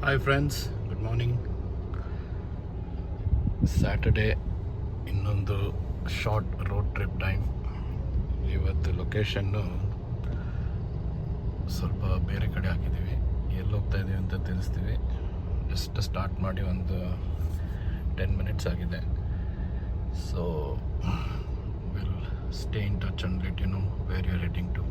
Hi friends, good morning. Saturday, ಇನ್ನೊಂದು short road trip time. ಇವತ್ತು location ಸ್ವಲ್ಪ ಬೇರೆ ಕಡೆ ಹಾಕಿದ್ದೀವಿ. ಎಲ್ಲಿ ಹೋಗ್ತಾ ಇದ್ದೀವಿ ಅಂತ ತಿಳಿಸ್ತೀವಿ. ಜಸ್ಟ್ ಸ್ಟಾರ್ಟ್ ಮಾಡಿ ಒಂದು 10 minutes ಆಗಿದೆ. So will stay in touch and let you know where you are heading to.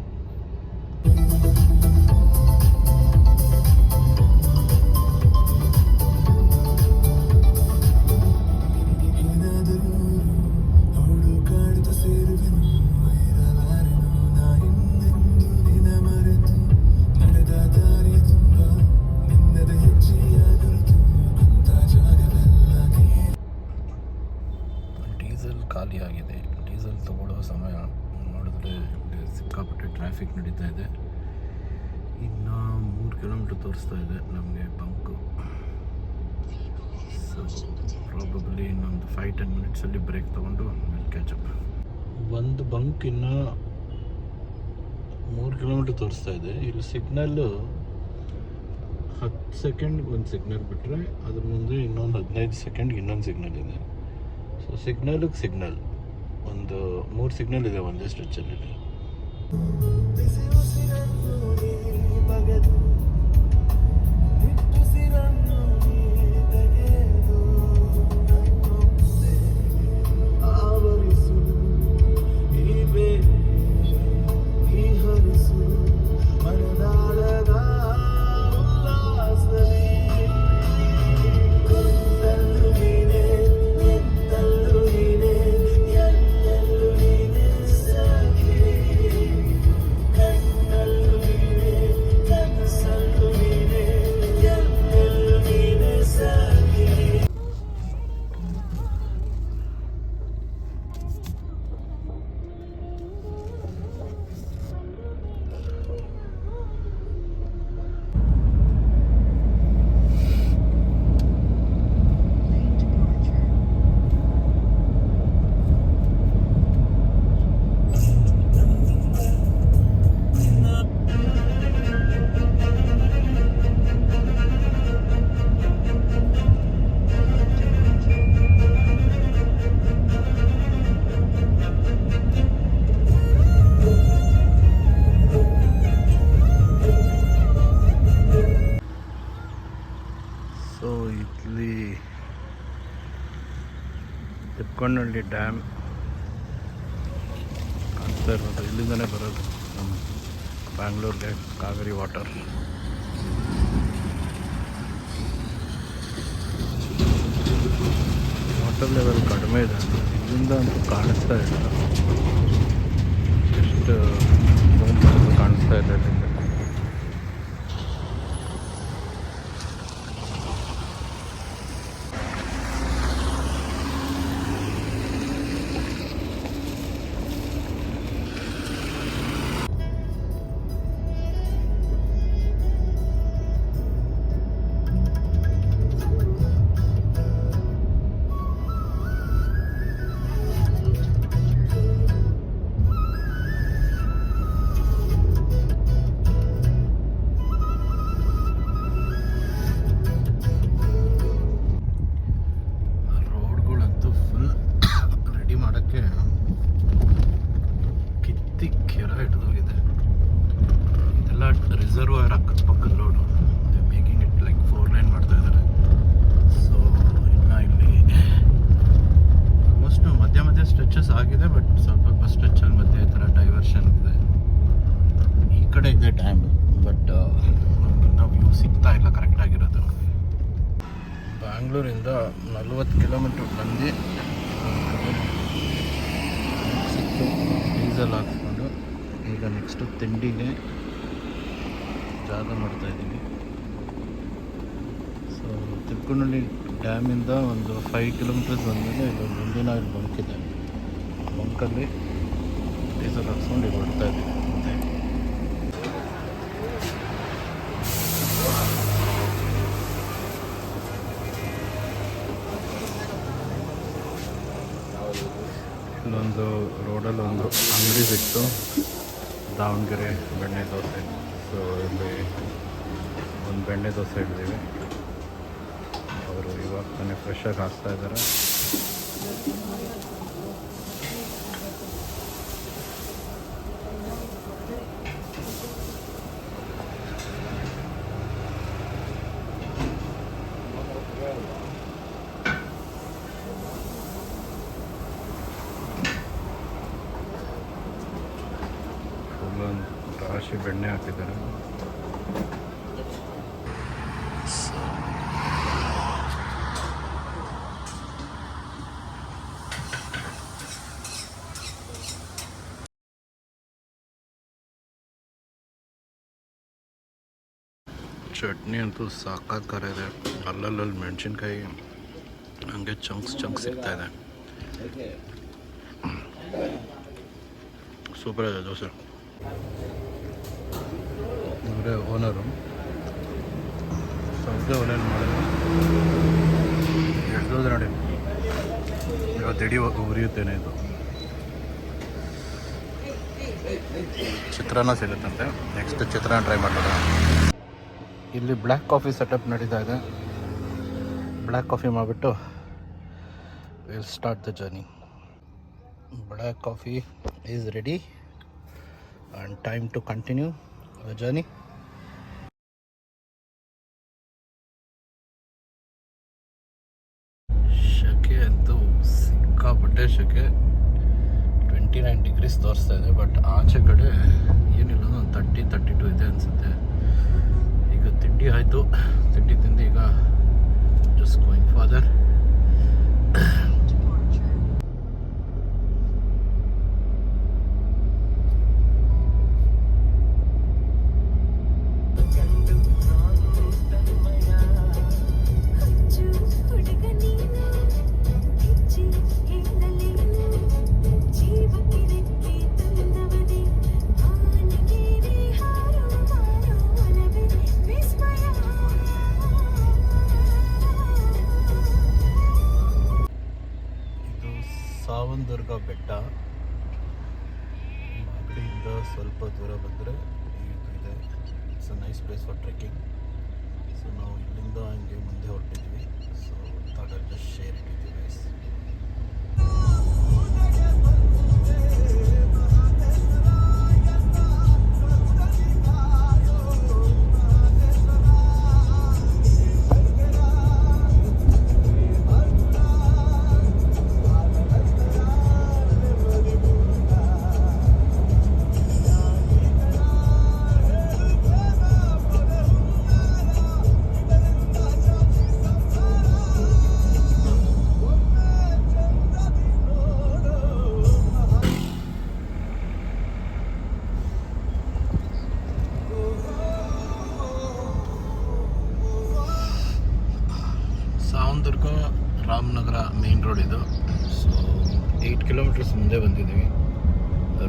Diesel ಖಾಲಿ ಆಗಿದೆ. ಡೀಸೆಲ್ ತಗೊಳ್ಳೋ ಸಮಯ ನೋಡಿದ್ರೆ ಇಲ್ಲಿ ಸಿಕ್ಕಾಪಟ್ಟೆ ಟ್ರಾಫಿಕ್ ನಡೀತಾ ಇದೆ. ಇನ್ನು 3 ಕಿಲೋಮೀಟ್ರ್ ತೋರಿಸ್ತಾ ಇದೆ ನಮಗೆ ಬಂಕು. ಸೊ ಪ್ರಾಬಬ್ಲಿ ಇನ್ನೊಂದು 5-10 minutesಲ್ಲಿ ಬ್ರೇಕ್ ತೊಗೊಂಡು ವಿಲ್ ಕ್ಯಾಚಪ್. ಒಂದು ಬಂಕ್ ಇನ್ನು 3 ಕಿಲೋಮೀಟ್ರ್ ತೋರಿಸ್ತಾ ಇದೆ. ಇಲ್ಲಿ ಸಿಗ್ನಲ್ಲು 10 ಸೆಕೆಂಡ್ ಒಂದು ಸಿಗ್ನಲ್ ಬಿಟ್ಟರೆ ಅದ್ರ ಮುಂದೆ ಇನ್ನೊಂದು 15 ಸೆಕೆಂಡ್ಗೆ ಇನ್ನೊಂದು ಸಿಗ್ನಲ್ ಇದೆ. ಸೊ ಸಿಗ್ನಲ್ಗೆ ಸಿಗ್ನಲ್ ಒಂದು 3 ಸಿಗ್ನಲ್ ಇದೆ ಒಂದೇ ಸ್ಟ್ರೆಚ್ಚಲ್ಲಿದೆ. ಸೊ ಇಲ್ಲಿ ತಿಪ್ಪಣ್ಣಹಳ್ಳಿ ಡ್ಯಾಮ್ ಕಾಣಿಸ್ತಾ ಇರೋದು. ಇಲ್ಲಿಂದನೇ ಬರೋದು ನಮ್ಮ ಬ್ಯಾಂಗ್ಳೂರ್ಗೆ ಕಾವೇರಿ ವಾಟರ್. ವಾಟರ್ ಲೆವೆಲ್ ಕಡಿಮೆ ಇದೆ. ಇಲ್ಲಿಂದ ಅಂತೂ ಕಾಣಿಸ್ತಾ ಇಲ್ಲ. ಎಷ್ಟು ಕಾಣಿಸ್ತಾ ಇಲ್ಲ ಇಲ್ಲಿಂದ. ರಿಸರ್ವಾಯರ್ ಅಕ್ಕಪಕ್ಕದ road making it like 4 lane ಮಾಡ್ತಾ ಇದ್ದಾರೆ. ಸೊ ಇನ್ನು ಇಲ್ಲಿ ಆಲ್ಮೋಸ್ಟ್ ಮಧ್ಯ ಸ್ಟ್ರೆಚಸ್ ಆಗಿದೆ. ಬಟ್ ಸ್ವಲ್ಪ ಸ್ಟ್ರೆಚಲ್ಲಿ ಮಧ್ಯೆ ಈ ಥರ ಡೈವರ್ಷನ್ ಇದೆ. ಈ ಕಡೆ ಇದೆ ಡ್ಯಾಮ್, ಬಟ್ ಇನ್ನೂ ವ್ಯೂ ಸಿಗ್ತಾ ಇಲ್ಲ ಕರೆಕ್ಟಾಗಿರೋದು. ಬ್ಯಾಂಗ್ಳೂರಿಂದ 40 ಕಿಲೋಮೀಟ್ರ್ ಬಂದು ಸಿಕ್ತು. ಡೀಸೆಲ್ ಹಾಕ್ಸ್ಕೊಂಡು ಈಗ ನೆಕ್ಸ್ಟು ತಿಂಡಿಗೆ ಜಾಗ ಮಾಡ್ತಾ ಇದ್ದೀವಿ. ಸೊ ತಿಪ್ಪಣ್ಣಹಳ್ಳಿ ಡ್ಯಾಮಿಂದ ಒಂದು 5 ಕಿಲೋಮೀಟರ್ಸ್ ಬಂದಮೇಲೆ ಇಲ್ಲೊಂದು ಇಂಡಿಯನ್ ಆಯಿಲ್ ಬಂಕ್ ಇದೆ. ಬಂಕಲ್ಲಿ ಡೀಸೆಲ್ ಹಾಕ್ಸ್ಕೊಂಡು ಈಗ ಹೊಡ್ತಾ ಇದ್ದೀವಿ. ಇಲ್ಲೊಂದು ರೋಡಲ್ಲಿ ಒಂದು ಅಂಗಡಿ ಸಿಕ್ತು, ದಾವಣಗೆರೆ ಬೆಣ್ಣೆ ದೋಸೆ. ಸೊ ಇಲ್ಲಿ ಒಂದು ಬೆಣ್ಣೆ ದೋಸೆ ಹಿಡಿದೀವಿ. ಅವರು ಇವಾಗ ತಾನೇ ಫ್ರೆಶಾಗಿ ಹಾಕ್ತಾ ಇದ್ದಾರೆ. ರಾಶಿ ಬೆಣ್ಣೆ ಹಾಕಿದ್ದಾರೆ. ಚಟ್ನಿ ಅಂತೂ ಸಾಕಾಗಿ ಖಾರ ಇದೆ. ಅಲ್ಲಲ್ಲಿ ಮೆಣಸಿನ್ಕಾಯಿ ಹಂಗೆ ಚಂಕ್ಸ್ ಸಿಗ್ತಾ ಇದೆ. ಸೂಪರ್ ಇದೆ ದೋಸೆ. ಇವರೇ ಓನರು. ಸೌದೆ ಒಲೆಯಲ್ಲಿ ಮಾಡಿದ್ರೆ ಎಳ್ದೋದ್ರೆ ನೋಡಿ, ಇವತ್ತು ಇಡೀ ಉರಿಯುತ್ತೇನೆ. ಇದು ಚಿತ್ರಾನ್ನ ಸಿಗುತ್ತಂತೆ. ನೆಕ್ಸ್ಟ್ ಚಿತ್ರಾನ್ನ ಟ್ರೈ ಮಾಡೋಣ. ಇಲ್ಲಿ ಬ್ಲ್ಯಾಕ್ ಕಾಫಿ ಸೆಟಪ್ ನಡೀತಾ ಇದೆ. ಬ್ಲ್ಯಾಕ್ ಕಾಫಿ ಮಾಡಿಬಿಟ್ಟು will start the journey. Black coffee is ready and time to continue the journey. ಶೆಕೆ ಅಂತೂ ಸಿಕ್ಕಾಪಟ್ಟೆ ಶೆಕೆ. 29 ಡಿಗ್ರೀಸ್ ತೋರಿಸ್ತಾ ಇದೆ. ಬಟ್ ಆಚೆ ಕಡೆ ಏನಿಲ್ಲ, ಒಂದು 30-32 ಇದೆ ಅನಿಸುತ್ತೆ. ಈಗ ತಿಂಡಿ ಆಯಿತು. ತಿಂಡಿ ತಿಂದು ಈಗ ಜಸ್ಟ್ ಗೋಯಿಂಗ್ ಫಾದರ್. ಸಾವಂದುರ್ಗ ಬೆಟ್ಟ. ಮಾಗಡಿಯಿಂದ ಸ್ವಲ್ಪ ದೂರ ಬಂದರೆ ಇದೆ. It's a nice place for trekking. So ನಾವು ಇಲ್ಲಿಂದ ಹಂಗೆ ಮುಂದೆ ಹೊರಟಿದ್ದೀವಿ. So thought I just share it with you guys. Savandurga Ramanagara main road ಇದು. ಸೊ 8 ಕಿಲೋಮೀಟರ್ಸ್ ಮುಂದೆ ಬಂದಿದ್ದೀವಿ.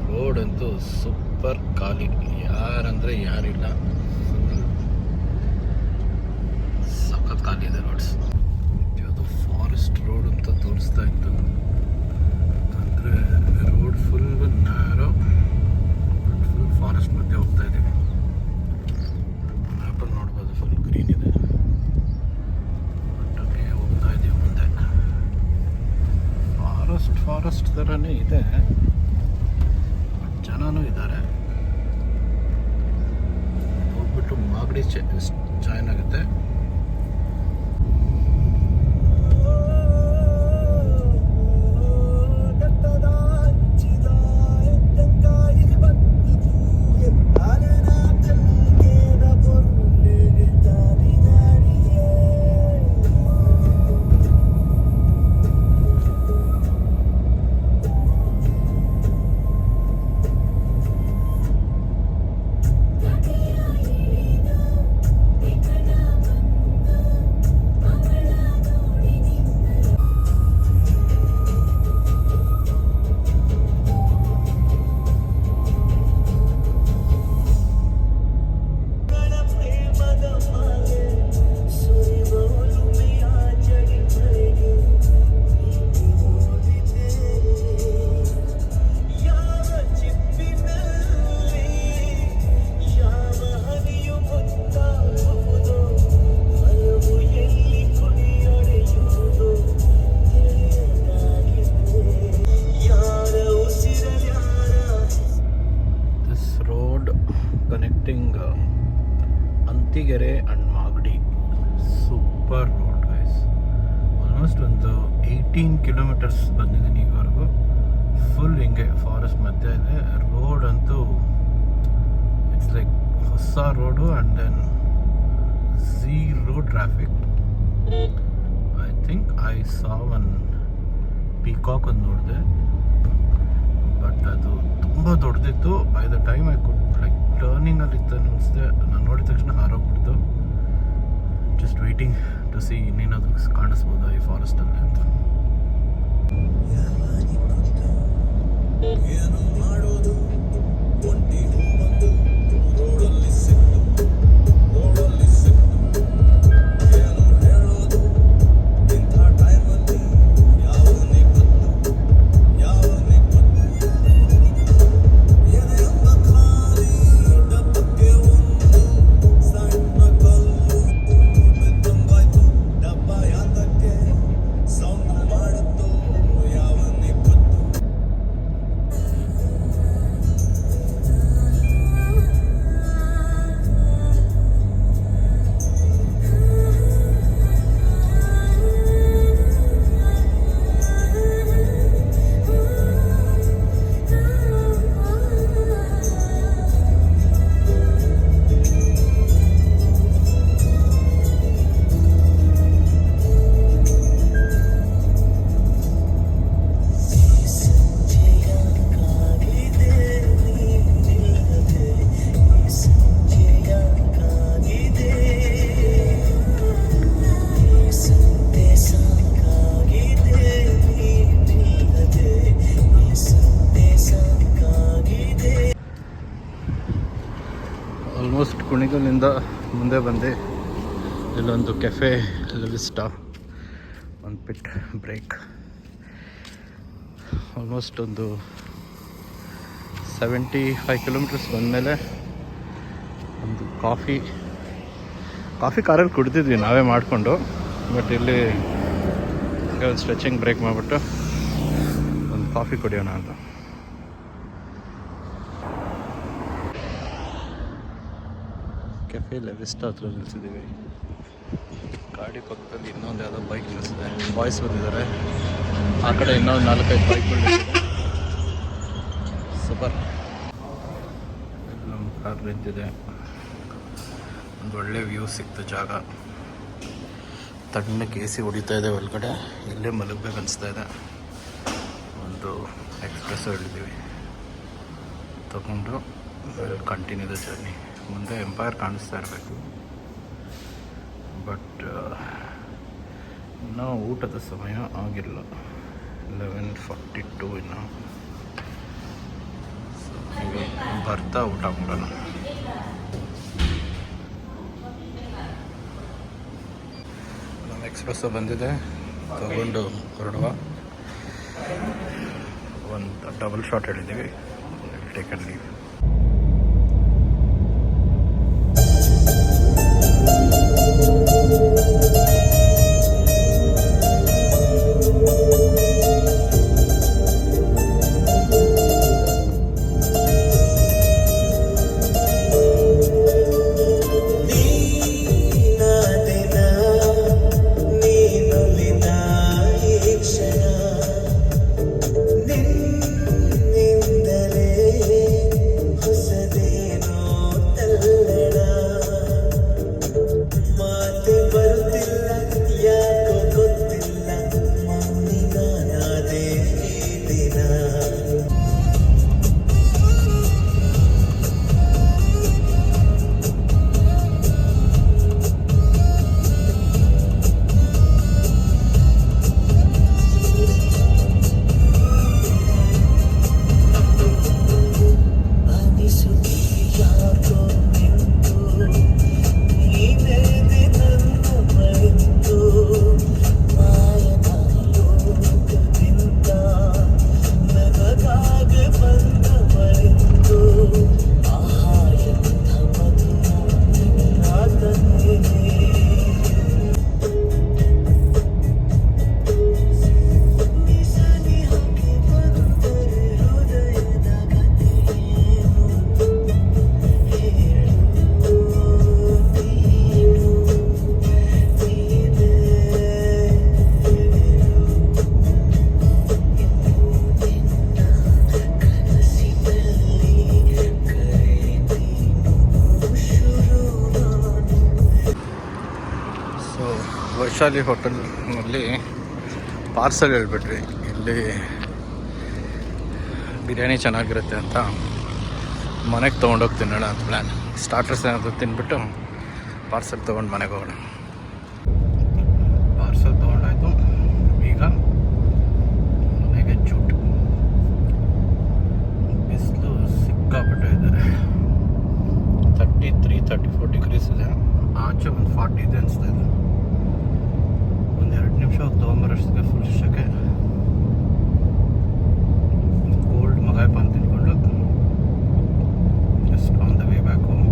ರೋಡ್ ಅಂತೂ ಸೂಪರ್ ಖಾಲಿ, ಯಾರಂದರೆ ಯಾರಿಲ್ಲ. ಸಖತ್ ಖಾಲಿ ಇದೆ ರೋಡ್ಸ್. ಯಾವುದು ಫಾರೆಸ್ಟ್ ರೋಡ್ ಅಂತ ತೋರಿಸ್ತಾ ಇತ್ತು. ಅಂದರೆ road full narrow, full forest ಮಧ್ಯೆ ಹೋಗ್ತಾ ಇದ್ದೀವಿ. ಮ್ಯಾಪಲ್ಲಿ ನೋಡ್ಬೋದು ಫುಲ್ ಗ್ರೀನ್ ಇದೆ. ಫಾರೆಸ್ಟ್ ಥರನೇ ಇದೆ, ಜನನೂ ಇದ್ದಾರೆ. ಹೋಗ್ಬಿಟ್ಟು ಮಾಗಡಿ ಜಾಯ್ನ್ ಆಗುತ್ತೆ. And Magadi. Super road guys. Almost ಒಂದು 18 ಕಿಲೋಮೀಟರ್ಸ್ ಬಂದಿದ್ದೀನಿ ಈಗವರೆಗೂ. ಫುಲ್ ಹಿಂಗೆ ಫಾರೆಸ್ಟ್ ಮಧ್ಯೆ ಇದೆ. ರೋಡ್ ಅಂತೂ ಇಟ್ಸ್ ಲೈಕ್ ಹೊಸ road and then zero traffic. I think I saw one peacock ಒಂದು ನೋಡಿದೆ, ಬಟ್ ಅದು ತುಂಬ ದೊಡ್ಡದಿತ್ತು. By the time I could like ಟರ್ನಿಂಗಲ್ಲಿ ಇತ್ತು ಅನಿಸ್ದೆ. ನಾನು ನೋಡಿದ ತಕ್ಷಣ ಹಾರೋಗ್ಬಿಡ್ತು. ಜಸ್ಟ್ ವೆಯ್ಟಿಂಗ್ ಟು ಸಿ ಇನ್ನೇನಾದರೂ ಕಾಣಿಸ್ಬೋದಾ ಈ ಫಾರೆಸ್ಟಲ್ಲಿ ಅಂತ. ಏನು ಮಾಡೋದು ಒಂಟಿ ಬಂದು ರೋಡಲ್ಲಿ ಸಿಕ್ತು ಏನು ಹೇಳೋದು ಇಂಥ ಟೈಮಲ್ಲಿ ಯಾವನೇ ಗೊತ್ತು ಎದೆಯೊಂದ ಖಾಲಿ ಡಬ್ಬಕ್ಕೆ ಒಂದು ಸಣ್ಣ ಕಲ್ಲು ಬಿದ್ದಂಗಾಯ್ತು. ಡಬ್ಬ ಯಾತಕ್ಕೆ ಸೌಂಡ್ ಮಾಡುತ್ತೋ ಯಾವನೇ ಗೊತ್ತು. ಆಲ್ಮೋಸ್ಟ್ ಕುಣಿಗಲಿಂದ ಮುಂದೆ ಬಂದು ಇಲ್ಲೊಂದು ಕೆಫೆ ಲೆವಿಸ್ಟಾ ಒಂದು ಪಿಟ್ ಬ್ರೇಕ್. ಆಲ್ಮೋಸ್ಟ್ ಒಂದು 75 ಕಿಲೋಮೀಟರ್ಸ್ ಬಂದಮೇಲೆ ಒಂದು ಕಾಫಿ ಕಾರಲ್ಲಿ ಕುಡಿದಿದ್ವಿ ನಾವೇ ಮಾಡಿಕೊಂಡು. ಬಟ್ ಇಲ್ಲಿ ಒಂದು ಸ್ಟ್ರೆಚಿಂಗ್ ಬ್ರೇಕ್ ಮಾಡಿಬಿಟ್ಟು ಒಂದು ಕಾಫಿ ಕುಡಿಯೋಣ ಅಂತ. ಕೆಫೆ ಲೆವಿಸ್ಟಾ ಹತ್ರ ನಿಲ್ಲಿಸಿದ್ದೀವಿ. ಗಾಡಿ ಪಕ್ಕದಲ್ಲಿ ಇನ್ನೊಂದು ಯಾವುದೋ ಬೈಕ್ ನಿಲ್ಲಿಸಿದೆ. ಬಾಯ್ಸ್ ಬಂದಿದ್ದಾರೆ. ಆ ಕಡೆ ಇನ್ನೊಂದು 4-5 ಬೈಕ್ಗಳು. ಸೂಪರ್. ನಮ್ಮ ಕಾರ್ ನಿಂತಿದೆ. ಒಂದು ಒಳ್ಳೆ ವ್ಯೂ ಸಿಕ್ತು ಜಾಗ. ತಣ್ಣಕ್ಕೆ AC ಹೊಡಿತಾ ಇದೆ ಒಳಗಡೆ. ಇಲ್ಲೇ ಮಲಗಬೇಕು ಅನಿಸ್ತಾ ಇದೆ. ಒಂದು ಎಕ್ಸ್ಪ್ರೆಸ್ ಹಿಡಿದೀವಿ ತಗೊಂಡು ಕಂಟಿನ್ಯೂ ದ ಜರ್ನಿ. ಮುಂದೆ ಎಂಪೈರ್ ಕಾಣಿಸ್ತಾ ಇರಬೇಕು. ಬಟ್ ಇನ್ನೂ ಊಟದ ಸಮಯ ಆಗಿಲ್ಲ. 11:42 ಇನ್ನು. ಬರ್ತಾ ಊಟ ಮಾಡೋಣ. ನಮ್ಮ ಎಕ್ಸ್ಪ್ರೆಸ್ಸು ಬಂದಿದೆ, ತಗೊಂಡು ಹೊರಡುವ. ಒಂದು ಡಬಲ್ ಶಾಟ್ ಹೇಳಿದ್ದೀವಿ. Take and leave. ವೈಶಾಲಿ ಹೋಟೆಲ್ನಲ್ಲಿ ಪಾರ್ಸಲ್ ಹೇಳ್ಬಿಟ್ವಿ, ಇಲ್ಲಿ ಬಿರಿಯಾನಿ ಚೆನ್ನಾಗಿರುತ್ತೆ ಅಂತ ಮನೆಗೆ ತೊಗೊಂಡೋಗಿ ತಿನ್ನೋಣ ಅಂತ ಪ್ಲ್ಯಾನ್. ಸ್ಟಾರ್ಟರ್ಸ್ ಏನಾದರೂ ತಿನ್ಬಿಟ್ಟು ಪಾರ್ಸಲ್ ತೊಗೊಂಡು ಮನೆಗೆ ಹೋಗೋಣ. ಪಾರ್ಸಲ್ ತೊಗೊಂಡಾಯ್ತು, ಈಗ ಮನೆಗೆ ಚೂಟ್. ಬಿಸಿಲು ಸಿಕ್ಕಾಪಟ್ಟೆ ಇದೆ, 33-34 ಡಿಗ್ರೀಸ್ ಇದೆ. ಆಚೆ ಒಂದು 40 ಇದೆ ಅನಿಸ್ತಾ ಇದೆ. ಒಂದು 2 ನಿಮಿಷ ಹೋಗಿ ತೊಗೊಂಬರೋಷ್ಟಿಗೆ ಫುಲ್ ಶಕೆ. ಕೋಲ್ಡ್ ಮಗಾಯ್ ಪಾನ್ ತಿನ್ಕೊಂಡು just on the way back home.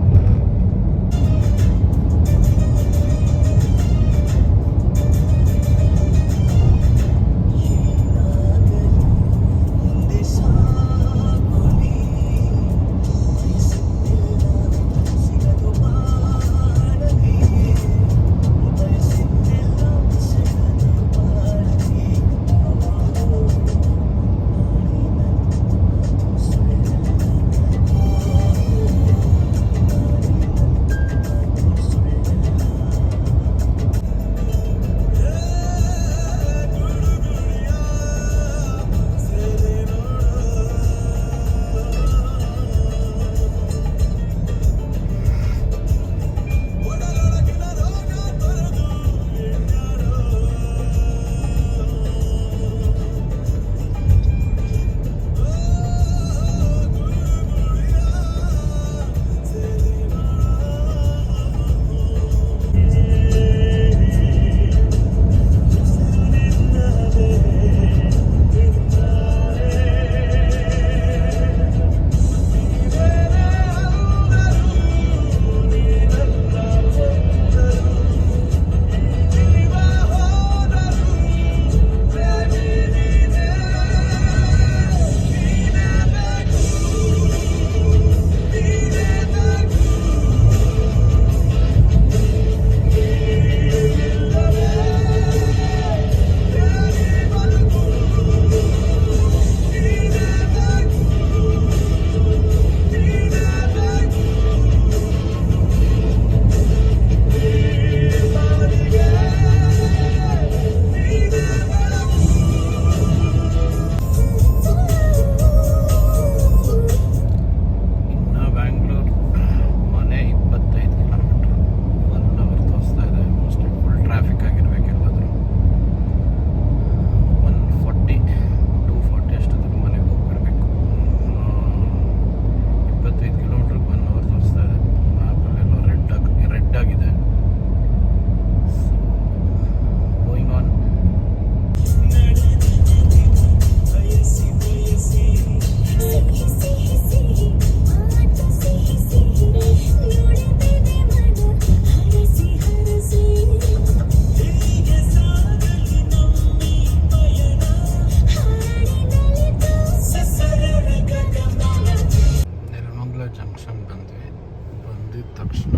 ತಕ್ಷಣ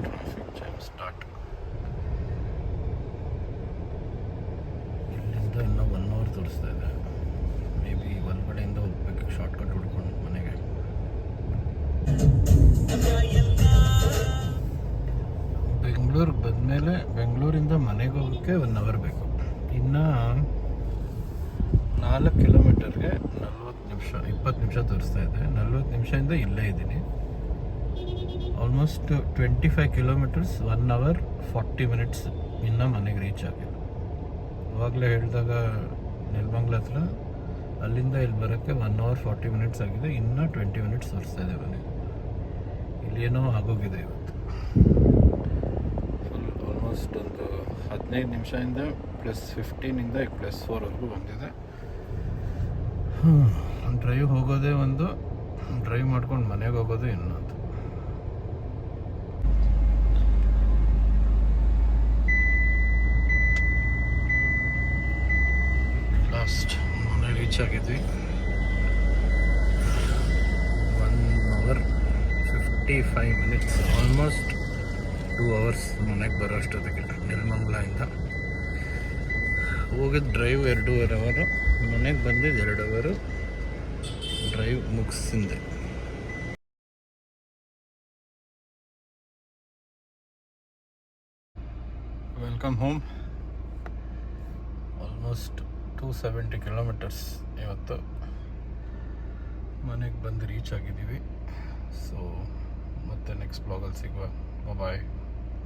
ಟ್ರಾಫಿಕ್ ಜಾಮ್ ಸ್ಟಾರ್ಟ್. ಇಲ್ಲಿಂದ ಇನ್ನೂ 1 ಅವರ್ ತೋರಿಸ್ತಾ ಇದೆ. ಮೇ ಬಿ ಒಳಗಡೆಯಿಂದ ಹೋಗ್ಬೇಕು, ಶಾರ್ಟ್ಕಟ್ ಹುಡ್ಕೊಂಡು ಮನೆಗೆ. ಬೆಂಗಳೂರಿಗೆ ಬಂದಮೇಲೆ ಬೆಂಗಳೂರಿಂದ ಮನೆಗೆ ಹೋಗೋಕ್ಕೆ 1 ಅವರ್ ಬೇಕು. ಇನ್ನು 4 ಕಿಲೋಮೀಟರ್ಗೆ 40 ನಿಮಿಷ 20 ನಿಮಿಷ ತೋರಿಸ್ತಾ ಇದೆ. 40 ನಿಮಿಷದಿಂದ ಇಲ್ಲೇ ಇದ್ದೀನಿ. ಆಲ್ಮೋಸ್ಟ್ 25 ಕಿಲೋಮೀಟರ್ಸ್ 1 ಅವರ್ 40 ಮಿನಿಟ್ಸ್ ಇನ್ನೂ ಮನೆಗೆ ರೀಚ್ ಆಗಿದೆ. ಆವಾಗಲೇ ಹೇಳಿದಾಗ ನೆಲಮಂಗಲ ಹತ್ರ, ಅಲ್ಲಿಂದ ಇಲ್ಲಿ ಬರೋಕ್ಕೆ 1 ಅವರ್ 40 ಮಿನಿಟ್ಸ್ ಆಗಿದೆ. ಇನ್ನೂ 20 ಮಿನಿಟ್ಸ್ ತೋರಿಸ್ತಾ ಇದೆ ಮನೆಗೆ. ಇಲ್ಲೇನೋ ಆಗೋಗಿದೆ ಇವತ್ತು. ಫುಲ್ ಆಲ್ಮೋಸ್ಟ್ ಒಂದು 15 ನಿಮಿಷದಿಂದ +15ಇಂದ ಈಗ +4ವರೆಗೂ ಬಂದಿದೆ. ಡ್ರೈವ್ ಹೋಗೋದೇ ಒಂದು, ಡ್ರೈವ್ ಮಾಡ್ಕೊಂಡು ಮನೆಗೆ ಹೋಗೋದು ಇನ್ನೊಂದು. ಲಾಸ್ಟ್ ಮನೆ ರೀಚ್ ಆಗಿದ್ವಿ. 1 ಅವರ್ 55 ಮಿನಿಟ್ಸ್, ಆಲ್ಮೋಸ್ಟ್ 2 ಅವರ್ಸ್ ಮನೆಗೆ ಬರೋ ಅಷ್ಟೊತ್ತಿಗೆ. ನೆಲಮಂಗಲದಿಂದ ಹೋಗಿದ್ದು ಡ್ರೈವ್ 2.5 ಅವರು, ಮನೆಗೆ ಬಂದಿದ್ದು 2 ಅವರು ಡ್ರೈವ್ ಮುಗಿಸಿಂದೆ. Welcome home. ಆಲ್ಮೋಸ್ಟ್ 270 ಕಿಲೋಮೀಟರ್ಸ್ ಇವತ್ತು. ಮನೆಗೆ ಬಂದು ರೀಚ್ ಆಗಿದ್ದೀವಿ. ಸೊ ಮತ್ತೆ ನೆಕ್ಸ್ಟ್ ಬ್ಲಾಗಲ್ಲಿ ಸಿಗುವ. ಬಾಯ್.